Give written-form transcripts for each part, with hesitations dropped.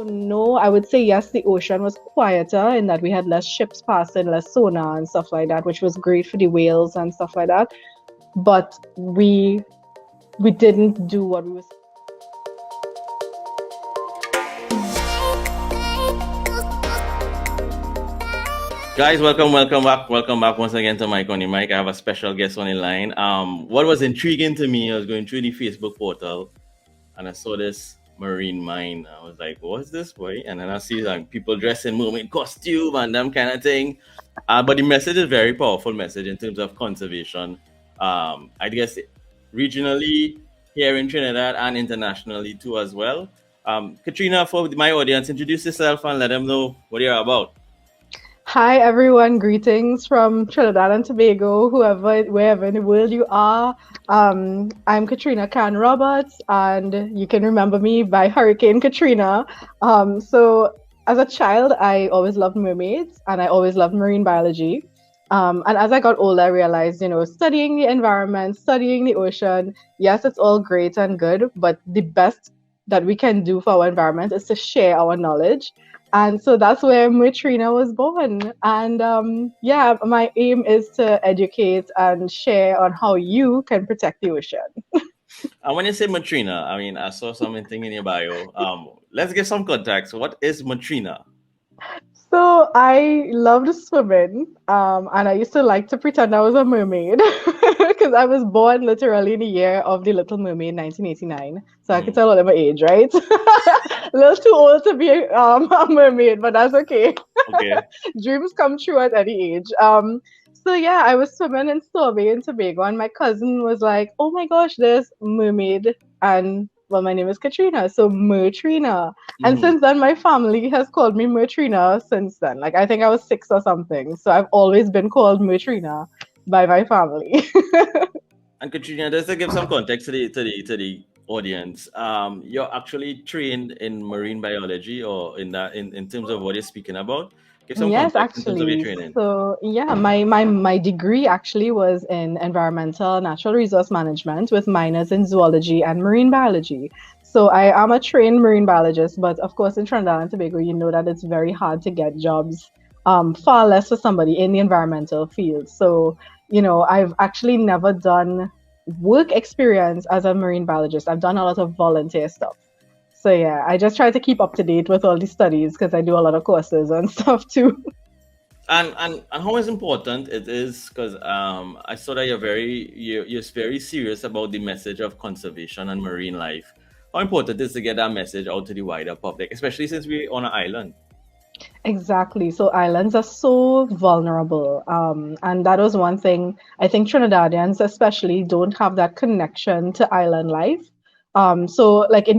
no, I would say yes, the ocean was quieter in that we had less ships passing, less sonar and stuff like that, which was great for the whales and stuff like that. But we didn't do what we were. Guys, welcome back once again to Mikeonthemictt. I have a special guest on the line. What was intriguing to me, I was going through the Facebook portal and I saw this marine mine. I was like, what's this, boy? And then I see like people dressed in mermaid costume and them kind of thing. But the message is very powerful message in terms of conservation. I guess regionally here in Trinidad and internationally too as well. Katrina, for my audience, introduce yourself and let them know what you're about. Hi everyone, greetings from Trinidad and Tobago, wherever in the world you are. I'm Katrina Khan-Roberts, and you can remember me by Hurricane Katrina. So as a child, I always loved mermaids and I always loved marine biology. And as I got older, I realized, studying the environment, studying the ocean, yes, it's all great and good, but the best that we can do for our environment is to share our knowledge. And so that's where Mertrina was born. And yeah, my aim is to educate and share on how you can protect the ocean. And when you say Mertrina, I mean, I saw something in your bio. Let's get some context. What is Mertrina? So I loved swimming, and I used to like to pretend I was a mermaid because I was born literally in the year of the Little Mermaid, 1989. So I could tell all of my age, right? A little too old to be a mermaid, but that's okay. Okay. Dreams come true at any age. So yeah, I was swimming in Tobago and Tobago, and my cousin was like, "Oh my gosh, there's mermaid," and well, my name is Katrina, so Mertrina. And since then, my family has called me Mertrina since then. Like, I think I was 6 or something. So I've always been called Mertrina by my family. And Katrina, just to give some context to the audience, you're actually trained in marine biology, or in terms of what you're speaking about. Give some Yes, context in terms of your actually. training. So yeah, my degree actually was in environmental natural resource management with minors in zoology and marine biology. So I am a trained marine biologist, but of course in Trinidad and Tobago, you know that it's very hard to get jobs, far less for somebody in the environmental field. So, I've actually never done work experience as a marine biologist. I've done a lot of volunteer stuff. So yeah, I just try to keep up to date with all the studies because I do a lot of courses and stuff too. And how is important it is, because I saw that you're very serious about the message of conservation and marine life. How important it is to get that message out to the wider public, especially since we're on an island? Exactly. So islands are so vulnerable. And that was one thing I think Trinidadians especially don't have that connection to island life. So like in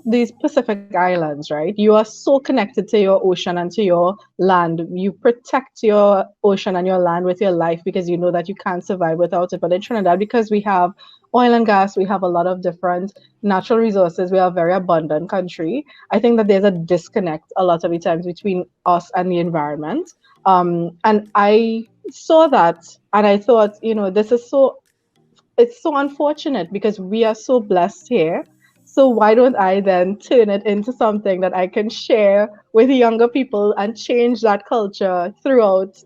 these Pacific Islands, right? You are so connected to your ocean and to your land. You protect your ocean and your land with your life because you know that you can't survive without it. But in Trinidad, because we have oil and gas, we have a lot of different natural resources. We are a very abundant country. I think that there's a disconnect a lot of the times between us and the environment. And I saw that and I thought, it's so unfortunate because we are so blessed here. So why don't I then turn it into something that I can share with younger people and change that culture throughout,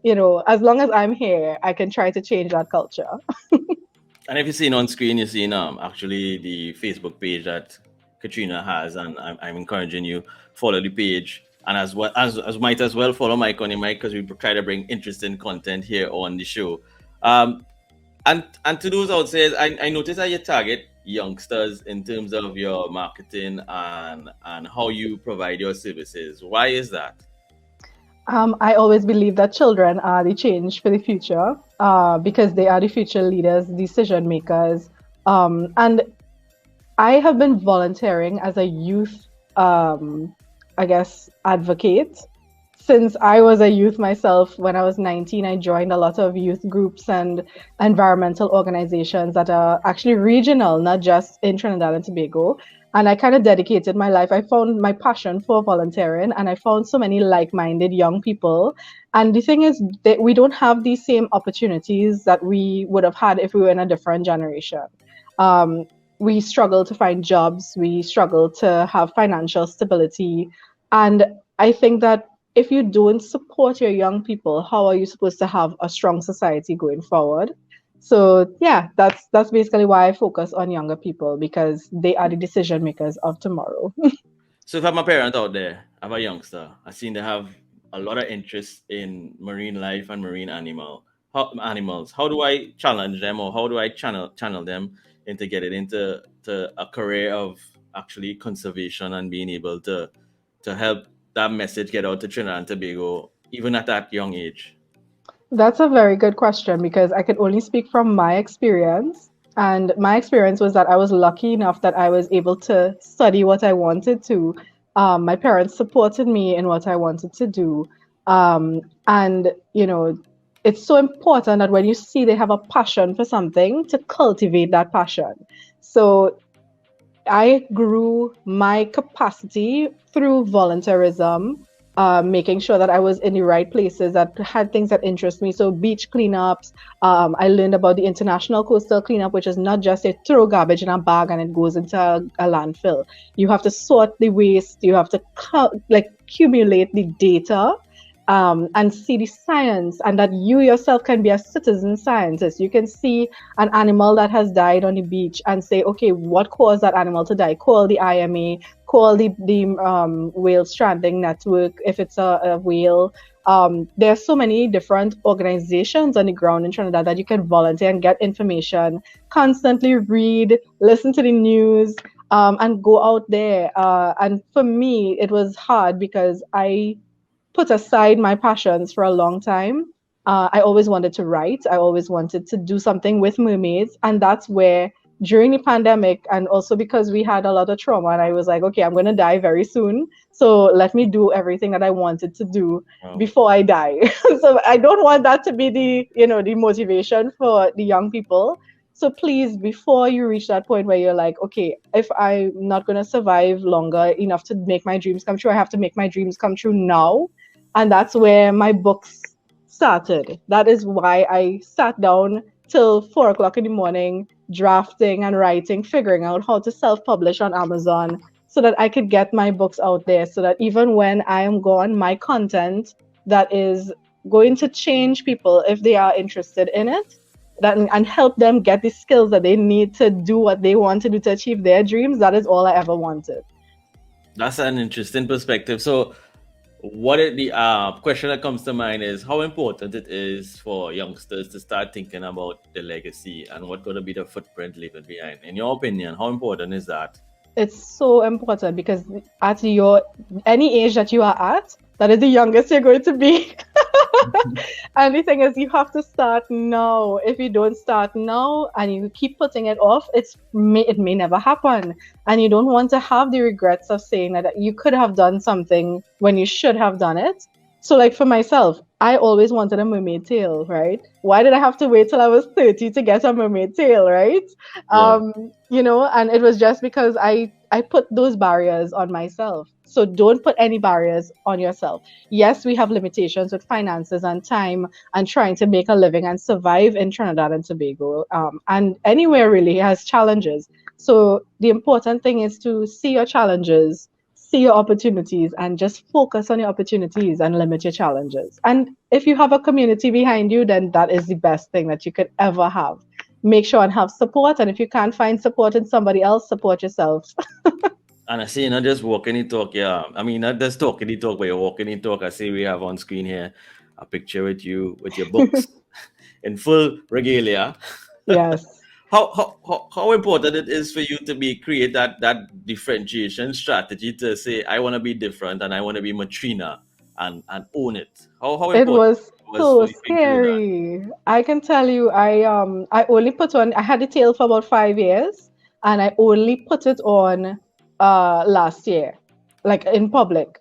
as long as I'm here, I can try to change that culture. And if you're seeing on screen, you're seeing actually the Facebook page that Katrina has, and I'm encouraging you follow the page, and as well as might as well follow Mikeonthemictt, because we try to bring interesting content here on the show. And to those out there, I noticed that you target youngsters in terms of your marketing and how you provide your services. Why is that? I always believe that children are the change for the future because they are the future leaders, decision makers. And I have been volunteering as a youth, advocate. Since I was a youth myself, when I was 19, I joined a lot of youth groups and environmental organizations that are actually regional, not just in Trinidad and Tobago. And I kind of dedicated my life. I found my passion for volunteering and I found so many like-minded young people. And the thing is that we don't have these same opportunities that we would have had if we were in a different generation. We struggle to find jobs. We struggle to have financial stability. And I think that if you don't support your young people, how are you supposed to have a strong society going forward? So yeah, that's basically why I focus on younger people, because they are the decision makers of tomorrow. So if I'm a parent out there, I have a youngster, I seen they have a lot of interest in marine life and marine animals. How do I challenge them, or how do I channel them into get it into a career of actually conservation and being able to help that message get out to Trinidad and Tobago even at that young age? That's a very good question, because I can only speak from my experience. And my experience was that I was lucky enough that I was able to study what I wanted to. My parents supported me in what I wanted to do. And, it's so important that when you see they have a passion for something, to cultivate that passion. So I grew my capacity through volunteerism, making sure that I was in the right places that had things that interest me. So beach cleanups. I learned about the international coastal cleanup, which is not just a throw garbage in a bag and it goes into a landfill. You have to sort the waste. You have to accumulate the data, and see the science, and that you yourself can be a citizen scientist. You can see an animal that has died on the beach and say, okay, what caused that animal to die? Call the IMA, call the whale stranding network if it's a whale. There are so many different organizations on the ground in Trinidad that you can volunteer and get information, constantly read, listen to the news, and go out there. And for me, it was hard because I put aside my passions for a long time. I always wanted to write. I always wanted to do something with mermaids. And that's where, during the pandemic, and also because we had a lot of trauma, and I was like, okay, I'm going to die very soon. So let me do everything that I wanted to do before I die. So I don't want that to be the motivation for the young people. So please, before you reach that point where you're like, okay, if I'm not going to survive longer enough to make my dreams come true, I have to make my dreams come true now. And that's where my books started. That is why I sat down till 4 o'clock in the morning, drafting and writing, figuring out how to self-publish on Amazon so that I could get my books out there, so that even when I am gone, my content that is going to change people if they are interested in it, and help them get the skills that they need to do what they want to do to achieve their dreams. That is all I ever wanted. That's an interesting perspective. So the question that comes to mind is how important it is for youngsters to start thinking about the legacy and what's going to be the footprint left behind. In your opinion, how important is that? It's so important, because at any age that you are at, that is the youngest you're going to be. And the thing is, you have to start now. If you don't start now and you keep putting it off, it may never happen. And you don't want to have the regrets of saying that you could have done something when you should have done it. So like for myself, I always wanted a mermaid tail, right? Why did I have to wait till I was 30 to get a mermaid tail, right? Yeah. And it was just because I put those barriers on myself. So don't put any barriers on yourself. Yes, we have limitations with finances and time and trying to make a living and survive in Trinidad and Tobago. And anywhere really has challenges. So the important thing is to see your challenges, see your opportunities, and just focus on your opportunities and limit your challenges. And if you have a community behind you, then that is the best thing that you could ever have. Make sure and have support. And if you can't find support in somebody else, support yourself. And I see, not just walking the talk, yeah. I mean, not just talking the talk, but you're walking the talk. I see we have on screen here a picture with you with your books in full regalia. Yes. How important it is for you to create that differentiation strategy to say, I want to be different and I want to be Mertrina and own it. How important It was so for you to do that? scary. I can tell you, I only put on. I had the tail for about 5 years, and I only put it on last year, like in public.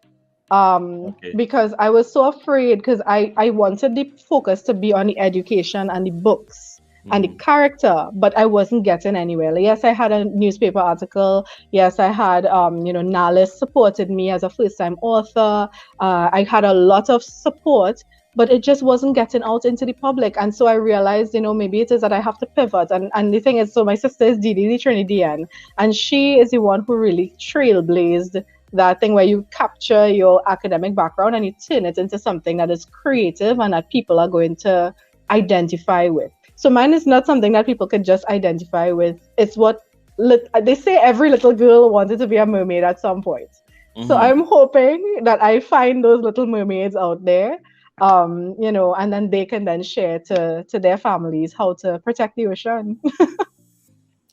Okay. Because I was so afraid, because I wanted the focus to be on the education and the books and the character, but I wasn't getting anywhere. Like, yes, I had a newspaper article. Yes, I had, NALIS supported me as a first-time author. I had a lot of support, but it just wasn't getting out into the public. And so I realized, maybe it is that I have to pivot. And the thing is, so my sister is Didi, the Trinidadian, and she is the one who really trailblazed that thing where you capture your academic background and you turn it into something that is creative and that people are going to identify with. So mine is not something that people could just identify with. It's what they say every little girl wanted to be a mermaid at some point. So I'm hoping that I find those little mermaids out there, and then they can then share to their families how to protect the ocean.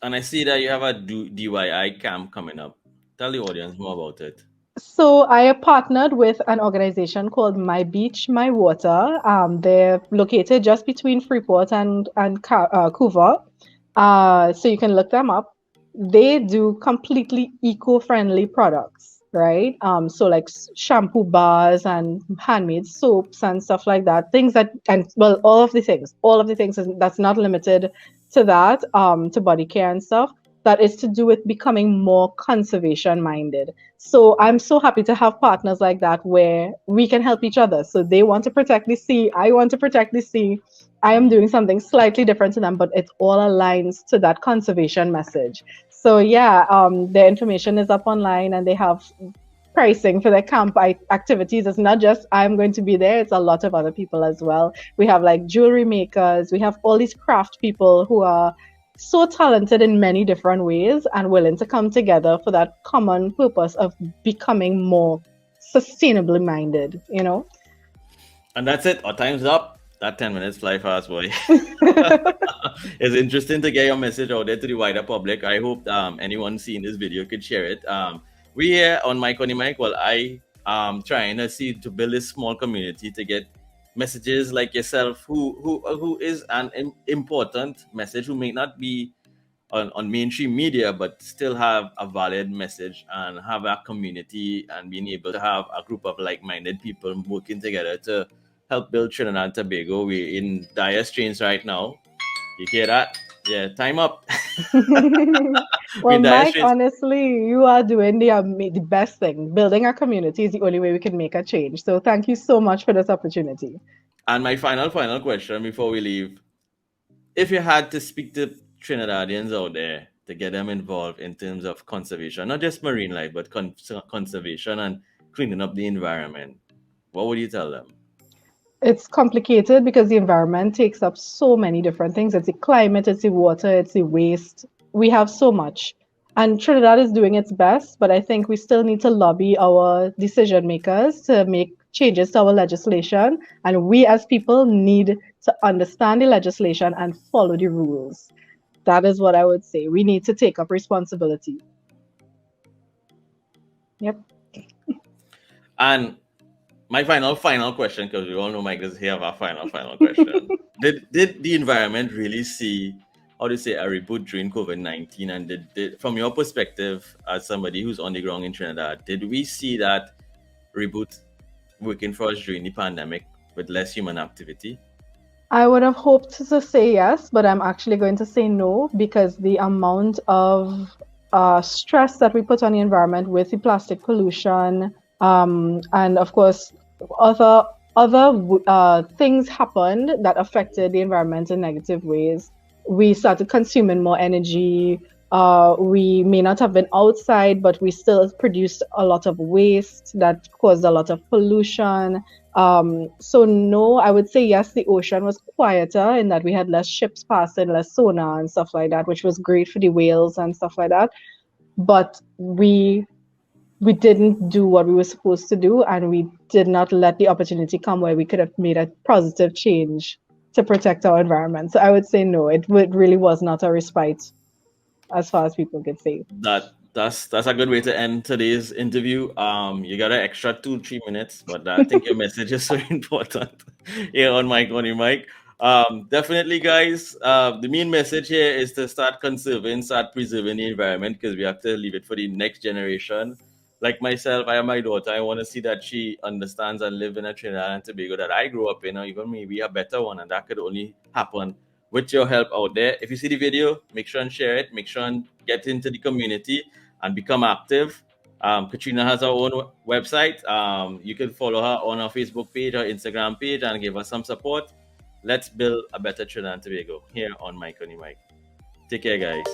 And I see that you have a DIY camp coming up. Tell the audience more about it. So I partnered with an organization called My Beach, My Water. They're located just between Freeport and Couva. So you can look them up. They do completely eco-friendly products, right? So like shampoo bars and handmade soaps and stuff like that. Things that, and well, all of the things, that's not limited to that, to body care and stuff. That is to do with becoming more conservation minded. So I'm so happy to have partners like that where we can help each other. So they want to protect the sea, I want to protect the sea. I am doing something slightly different to them, but it all aligns to that conservation message. So yeah, their information is up online and they have pricing for their camp activities. It's not just I'm going to be there, it's a lot of other people as well. We have like jewelry makers, we have all these craft people who are so talented in many different ways and willing to come together for that common purpose of becoming more sustainably minded, And that's it. Our time's up. That 10 minutes fly fast, boy. It's interesting to get your message out there to the wider public. I hope anyone seeing this video could share it. We here on Mikeonthemictt, well, I trying to build a small community to get messages like yourself who is an important message, who may not be on mainstream media, but still have a valid message and have a community and being able to have a group of like-minded people working together to help build Trinidad and Tobago. We're in dire straits right now. You hear that? Yeah, time up. Well, Mike, honestly, you are doing the best thing. Building a community is the only way we can make a change. So thank you so much for this opportunity. And my final question before we leave. If you had to speak to Trinidadians out there to get them involved in terms of conservation, not just marine life, but conservation and cleaning up the environment, what would you tell them? It's complicated because the environment takes up so many different things. It's the climate, it's the water, it's the waste. We have so much. And Trinidad is doing its best, but I think we still need to lobby our decision makers to make changes to our legislation. And we as people need to understand the legislation and follow the rules. That is what I would say. We need to take up responsibility. Yep. And my final question, because we all know Mike is here, our final question. Did the environment really see, how to say, a reboot during COVID-19? And did, from your perspective, as somebody who's on the ground in Trinidad, did we see that reboot working for us during the pandemic with less human activity? I would have hoped to say yes, but I'm actually going to say no, because the amount of stress that we put on the environment with the plastic pollution, and of course, other things happened that affected the environment in negative ways. We started consuming more energy. We may not have been outside, but we still produced a lot of waste that caused a lot of pollution. So no, I would say yes, the ocean was quieter in that we had less ships passing, less sonar and stuff like that, which was great for the whales and stuff like that. But we didn't do what we were supposed to do, and we did not let the opportunity come where we could have made a positive change to protect our environment. So I would say no, it really was not a respite as far as people could say. That's a good way to end today's interview. You got an extra 2-3 minutes, but I think your message is so important here on Mikeonthemictt. Definitely, guys. The main message here is to start preserving the environment, because we have to leave it for the next generation. Like myself, I have my daughter. I want to see that she understands and live in a Trinidad and Tobago that I grew up in, or even maybe a better one, and that could only happen with your help out there. If you see the video, make sure and share it. Make sure and get into the community and become active. Katrina has her own website. You can follow her on our Facebook page or Instagram page and give us some support. Let's build a better Trinidad and Tobago here on Mikeonthemictt. Take care, guys.